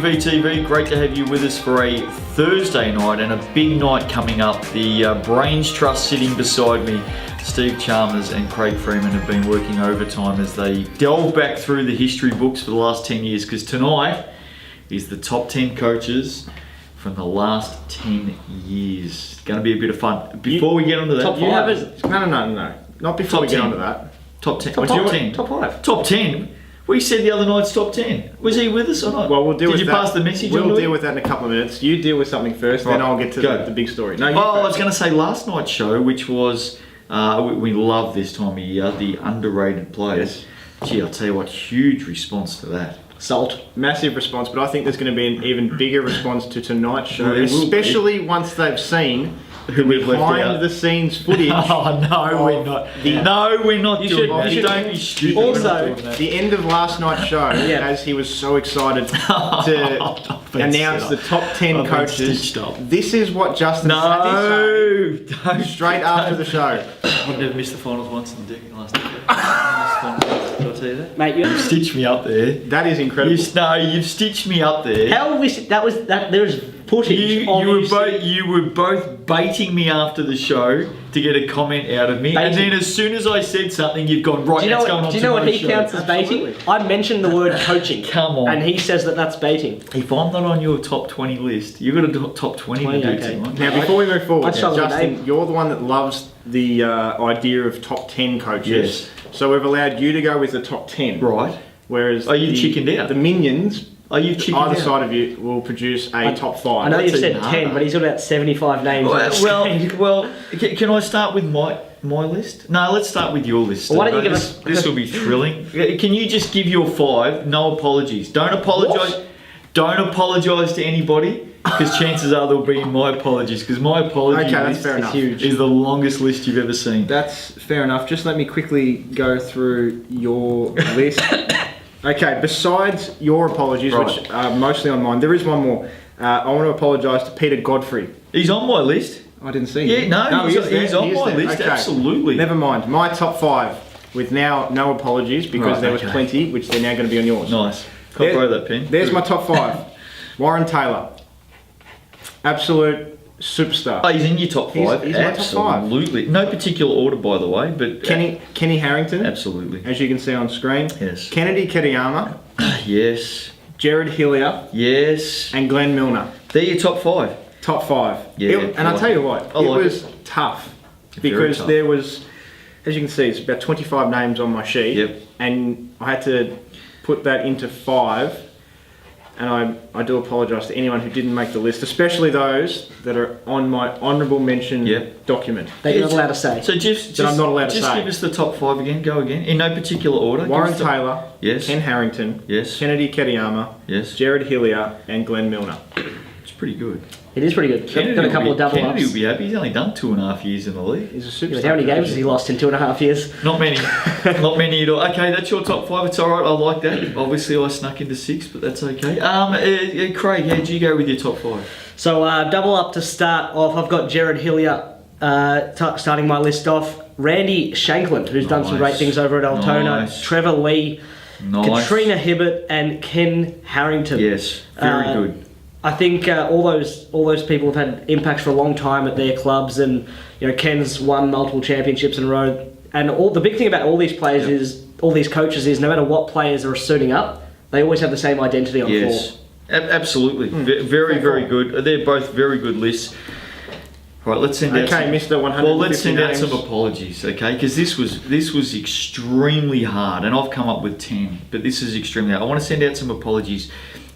Big VTV, great to have you with us for a Thursday night and a big night coming up. The Brains Trust sitting beside me, Steve Chalmers and Craig Freeman, have been working overtime as they delve back through the history books for the last 10 years, because tonight is the top 10 coaches from the last 10 years. It's going to be a bit of fun. Before we get onto that, top five. No. Not before we get onto that. Top 10. Top 10. Top 5. Top 10. We said the other night's top 10. Was he with us or not? Well, we'll deal with that. Did you pass the message? We'll deal with that in a couple of minutes. You deal with something first, then I'll get to the big story. No, I was going to say last night's show, which was, we love this time of year, the underrated players. Yes. Gee, I'll tell you what, huge response to that. Salt. Massive response, but I think there's going to be an even bigger response to tonight's show, especially once they've seen the behind-the-scenes footage. Oh, no, we're not. No, we're not doing that. Don't be stupid. Also, the end of last night's show, as he was so excited to announce the top 10 coaches, this is what Justin had to say straight after the show. I've never missed the finals once in the decade last decade. Did I tell you that? Mate, you've stitched me up there. That is incredible. You've stitched me up there. How was that? There was footage. You were both baiting me after the show to get a comment out of me, and then as soon as I said something, you've gone right. Do you know what he counts as baiting? I mentioned the word coaching. Come on. And he says that's baiting. If I'm not on your top 20 list, you've got a top 20 to do tonight. Now, before we move forward, Justin, you're the one that loves the idea of top 10 coaches. Yes. So we've allowed you to go with the top 10. Right. Whereas chickened out? The minions, either side of you, will produce a top 5. I know you've said 10, but he's got about 75 names. Well, can I start with my list? No, let's start with your list. Well, why don't you give us... This will be thrilling. Can you just give your 5? No apologies. Don't apologise. What? Don't apologise to anybody, because chances are there'll be my apologies, because my apology list is the longest list you've ever seen. That's fair enough. Just let me quickly go through your list. Okay, besides your apologies, which are mostly on mine, there is one more. I want to apologise to Peter Godfrey. He's on my list. I didn't see him. He's on my list, okay. Absolutely. Never mind. My top 5, with now no apologies, because there was plenty, which they're now going to be on yours. Nice. Can't borrow that pen. There's my top 5. Warren Taylor. Absolute superstar. Oh, he's in your top 5? He's my top 5. Absolutely. No particular order, by the way, but... Kenny Harrington. Absolutely. As you can see on screen. Yes. Kennedy Ketiyama. Yes. Jared Hillier. Yes. And Glenn Milner. They're your top 5? Top 5. Yeah. And I'll tell you what, it was tough. Because there was, as you can see, it's about 25 names on my sheet. Yep. And I had to put that into 5. And I do apologise to anyone who didn't make the list, especially those that are on my honourable mention document. That you're not allowed to say. So I'm not allowed to say. Just give us the top 5 again. Go again. In no particular order. Warren Taylor. Yes. Ken Harrington. Yes. Kennedy Ketiyama. Yes. Jared Hillier and Glenn Milner. It's pretty good. It is pretty good. Got a couple of double-ups. Kennedy will be happy. He's only done 2.5 years in the league. He's a superstar. How many games has he lost in 2.5 years? Not many. Not many at all. Okay, that's your top 5. It's all right. I like that. Obviously, I snuck into 6, but that's okay. Craig, how'd you go with your top 5? So, double up to start off. I've got Jared Hillier starting my list off. Randy Shankland, who's done some great things over at Altona. Trevor Lee. Katrina Hibbert and Ken Harrington. Yes, very good. I think all those people have had impacts for a long time at their clubs, and Ken's won multiple championships in a row. And the big thing about all these players is, all these coaches is, no matter what players are suiting up, they always have the same identity on floor. Absolutely, very good. They're both very good lists. All right, let's send out. Okay, Mr. 150 Well, let's send out names. some apologies, okay? Because this was extremely hard, and I've come up with 10, but this is extremely hard. I want to send out some apologies.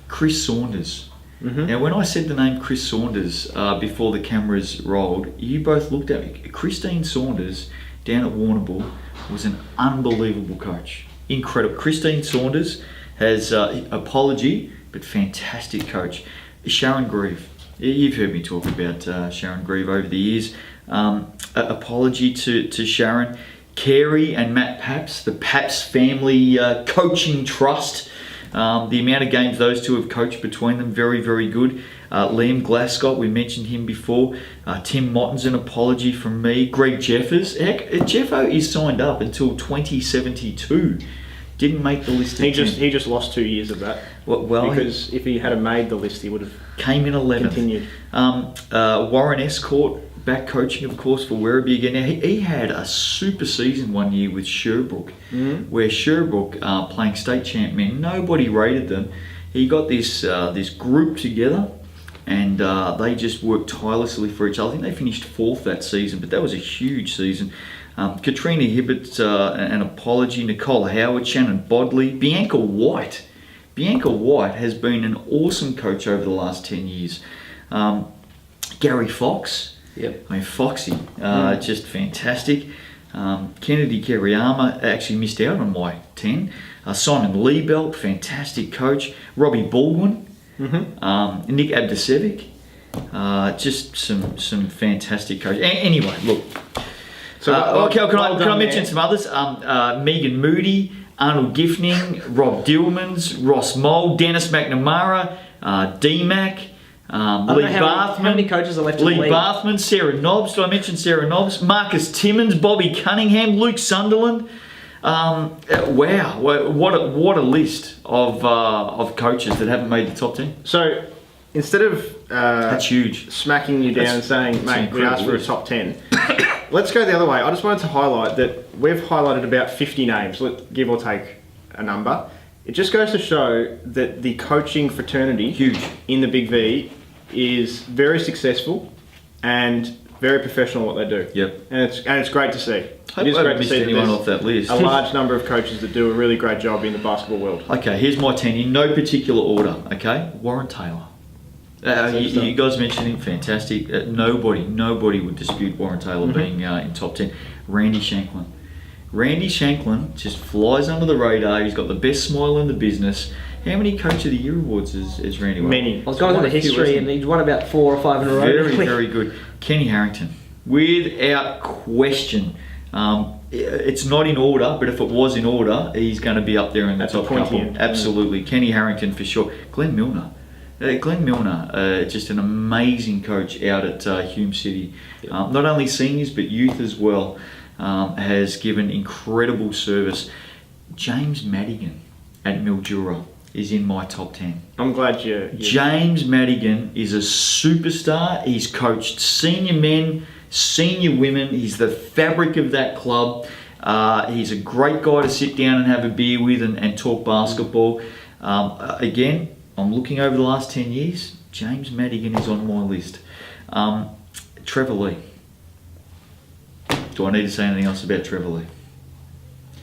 Chris Saunders. Now, when I said the name Chris Saunders before the cameras rolled, you both looked at me. Christine Saunders down at Warrnambool was an unbelievable coach. Incredible. Christine Saunders has apology, but fantastic coach. Sharon Grieve. You've heard me talk about Sharon Grieve over the years. Apology to Sharon. Carey and Matt Paps, the Paps family coaching trust. The amount of games those two have coached between them, very good. Liam Glasgow, we mentioned him before. Tim Motton's an apology from me. Greg Jeffers. Heck, Jeffo is signed up until 2072. Didn't make the list. He just lost 2 years of that. Well, because if he had made the list, he would have came in 11th. continued. Warren Escort, back coaching, of course, for Werribee again. Now, he had a super season one year with Sherbrooke, where Sherbrooke, playing state champ men, nobody rated them. He got this group together, and they just worked tirelessly for each other. I think they finished 4th that season, but that was a huge season. Katrina Hibbert, an apology, Nicole Howard, Shannon Bodley, Bianca White. Bianca White has been an awesome coach over the last 10 years. Gary Fox. Yep. I mean, Foxy, just fantastic. Kennedy Keriyama actually missed out on my 10. Simon Liebelt, fantastic coach. Robbie Baldwin. Nick Abdasevic. Just some fantastic coaches. Anyway, look. Can I mention some others? Megan Moody, Arnold Giffning, Rob Dillmans, Ross Mould, Dennis McNamara, D-Mac, Lee Bathman. How many coaches are left in the league? Bathman, Sarah Nobbs. Did I mention Sarah Nobbs? Marcus Timmins, Bobby Cunningham, Luke Sunderland. Wow, what a list of coaches that haven't made the top 10. So instead of that's huge, smacking you down and saying, mate, we asked for a top 10. Let's go the other way. I just wanted to highlight that we've highlighted about 50 names, give or take a number. It just goes to show that the coaching fraternity in the Big V is very successful and very professional at what they do. Yep. And it's great to see. I hope I haven't missed anyone off that list. A large number of coaches that do a really great job in the basketball world. Okay, here's my 10 in no particular order. Okay, Warren Taylor. You guys mentioned him, fantastic. Nobody would dispute Warren Taylor being in top 10. Randy Shanklin. Randy Shanklin just flies under the radar. He's got the best smile in the business. How many Coach of the Year awards has Randy won? Many. I was going through the history, and he's won about 4 or 5 in a row. Very good. Kenny Harrington, without question. It's not in order, but if it was in order, he's going to be up there in the top couple. Absolutely. Kenny Harrington for sure. Glenn Milner. Just an amazing coach out at Hume City. Not only seniors, but youth as well. Has given incredible service. James Madigan at Mildura is in my top 10. I'm glad you... James Madigan is a superstar. He's coached senior men, senior women. He's the fabric of that club. He's a great guy to sit down and have a beer with and talk basketball. Again, I'm looking over the last 10 years. James Madigan is on my list. Trevor Lee. Do I need to say anything else about Trevor Lee?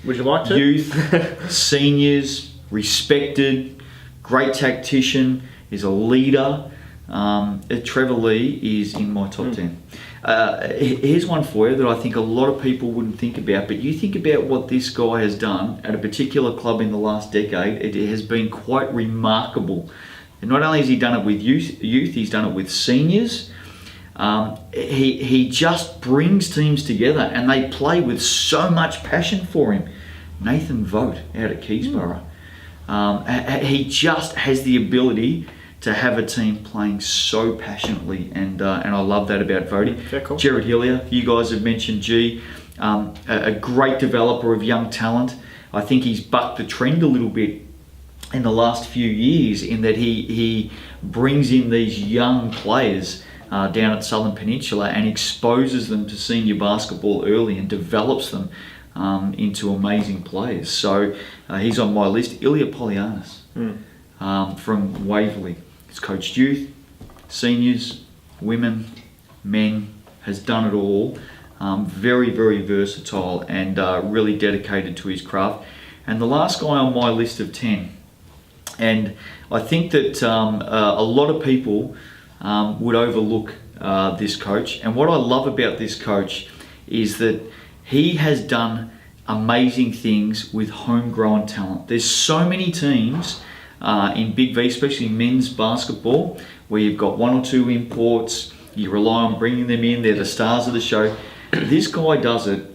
Would you like to? Youth, seniors, respected, great tactician, is a leader. Trevor Lee is in my top 10. Here's one for you that I think a lot of people wouldn't think about, but you think about what this guy has done at a particular club in the last decade. It has been quite remarkable. And not only has he done it with youth, he's done it with seniors. He just brings teams together and they play with so much passion for him. Nathan Vogt out at Keysborough. He just has the ability to have a team playing so passionately, and I love that about Vody. Yeah, cool. Jared Hillier, you guys have mentioned G, a great developer of young talent. I think he's bucked the trend a little bit in the last few years in that he brings in these young players down at Southern Peninsula and exposes them to senior basketball early and develops them into amazing players. So he's on my list. Ilya Polyanis from Waverley. He's coached youth, seniors, women, men, has done it all. Very, very versatile and really dedicated to his craft. And the last guy on my list of 10, and I think that a lot of people would overlook this coach. And what I love about this coach is that he has done amazing things with homegrown talent. There's so many teams in Big V, especially men's basketball, where you've got 1 or 2 imports, you rely on bringing them in, they're the stars of the show. This guy does it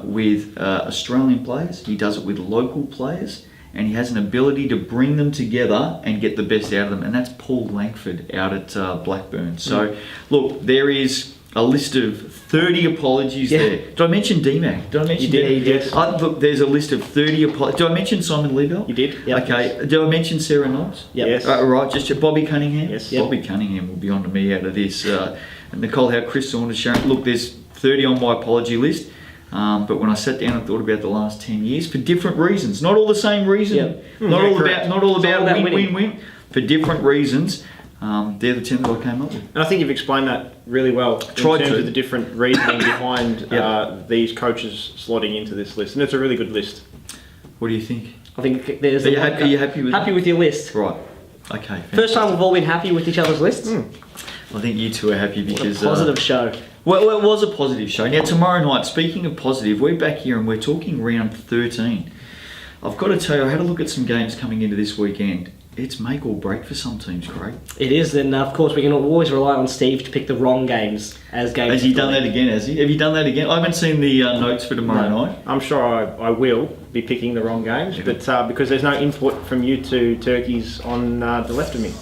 with Australian players, he does it with local players, and he has an ability to bring them together and get the best out of them, and that's Paul Langford out at Blackburn. So look, there is a list of 30 apologies there. Did I mention DMAC? Did I mention You did. Look, there's a list of 30 apologies. Did I mention Simon Liebelt? You did. Yep. Okay. Did I mention Sarah Knowles? Yep. Yes. Right, just Bobby Cunningham? Yes. Yep. Bobby Cunningham will be on to me out of this. Nicole Howe, Chris Saunders, Sharon. Look, there's 30 on my apology list. But when I sat down and thought about the last 10 years, for different reasons, not all the same reason, Yep. not all correct. about win, winning. win, for different reasons, they're the 10 that I came up with. And I think you've explained that really well in Tried terms to. of the different reasoning behind Yeah. these coaches slotting into this list. And it's a really good list. What do you think? I think there's. Are you happy with happy with your list? Right. Okay. First time we've all been happy with each other's lists. I think you two are happy What a because positive show. Well, it was a positive show. Now tomorrow night, speaking of positive, we're back here and we're talking round 13. I've got to tell you, I had a look at some games coming into this weekend. It's make or break for some teams, Craig. It is, and of course we can always rely on Steve to pick the wrong games as games. Has he done that again? Has he? Have you done that again? I haven't seen the notes for tomorrow night. I'm sure I will be picking the wrong games, but because there's no input from you two turkeys on the left of me.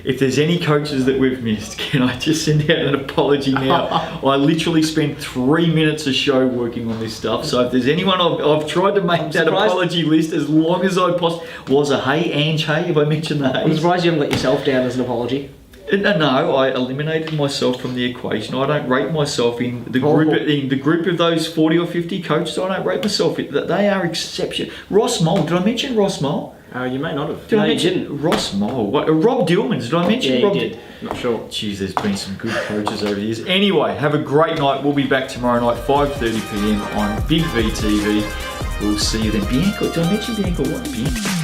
If there's any coaches that we've missed, can I just send out an apology now? I literally spent 3 minutes a show working on this stuff. So if there's anyone, I've tried to make that apology list as long as I possibly was. Ange Hay, have I mentioned the I'm Hayes? surprised you haven't let yourself down as an apology. No, I eliminated myself from the equation. I don't rate myself in the group of those 40 or 50 coaches. I don't rate myself in that. They are exceptional. Ross Mole, did I mention Ross Mole? You may not have. Did I No, you mention didn't. Ross Mole? Rob Dillmans, did I mention Yeah, Rob? you did. Not sure. Jeez, there's been some good coaches over the years. Anyway, have a great night. We'll be back tomorrow night, 5:30 p.m. on Big V TV. We'll see you then. Bianca, did I mention Bianca? What? Bianca?